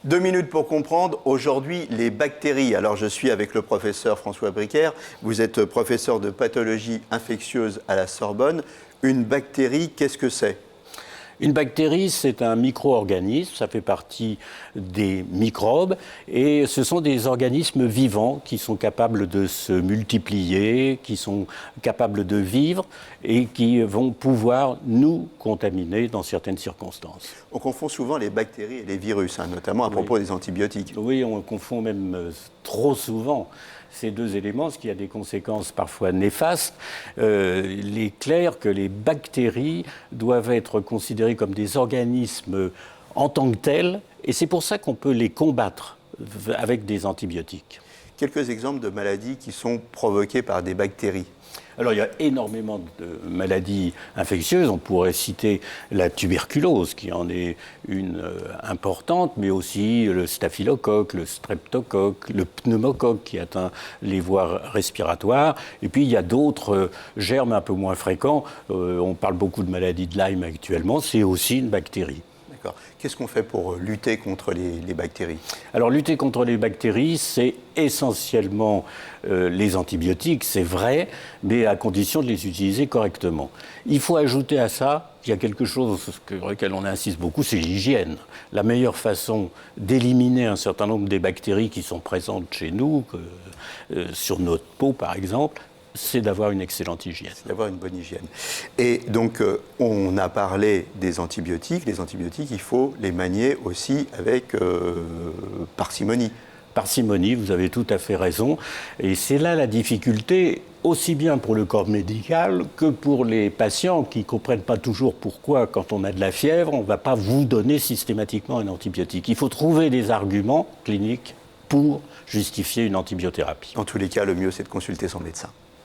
2 minutes pour comprendre. Aujourd'hui, les bactéries. Alors, je suis avec le professeur François Bricaire. Vous êtes professeur de pathologie infectieuse à la Sorbonne. Une bactérie, qu'est-ce que c'est ? Une bactérie, c'est un micro-organisme, ça fait partie des microbes et ce sont des organismes vivants qui sont capables de se multiplier, qui sont capables de vivre et qui vont pouvoir nous contaminer dans certaines circonstances. On confond souvent les bactéries et les virus, notamment à propos des antibiotiques. Oui, on confond même trop souvent ces deux éléments, ce qui a des conséquences parfois néfastes. Il est clair que les bactéries doivent être considérées comme des organismes en tant que tels, et c'est pour ça qu'on peut les combattre avec des antibiotiques. Quelques exemples de maladies qui sont provoquées par des bactéries. Alors, il y a énormément de maladies infectieuses. On pourrait citer la tuberculose, qui en est une importante, mais aussi le staphylocoque, le streptocoque, le pneumocoque qui atteint les voies respiratoires. Et puis, il y a d'autres germes un peu moins fréquents. On parle beaucoup de maladies de Lyme actuellement. C'est aussi une bactérie. D'accord. Qu'est-ce qu'on fait pour lutter contre les bactéries ? Alors, lutter contre les bactéries, c'est essentiellement les antibiotiques, c'est vrai, mais à condition de les utiliser correctement. Il faut ajouter à ça, il y a quelque chose sur lequel on insiste beaucoup, c'est l'hygiène. La meilleure façon d'éliminer un certain nombre des bactéries qui sont présentes chez nous, sur notre peau par exemple, c'est d'avoir une excellente hygiène. C'est d'avoir une bonne hygiène. Et donc, on a parlé des antibiotiques. Les antibiotiques, il faut les manier aussi avec parcimonie. Parcimonie, vous avez tout à fait raison. Et c'est là la difficulté, aussi bien pour le corps médical que pour les patients qui ne comprennent pas toujours pourquoi, quand on a de la fièvre, on ne va pas vous donner systématiquement un antibiotique. Il faut trouver des arguments cliniques pour justifier une antibiothérapie. Dans tous les cas, le mieux, c'est de consulter son médecin.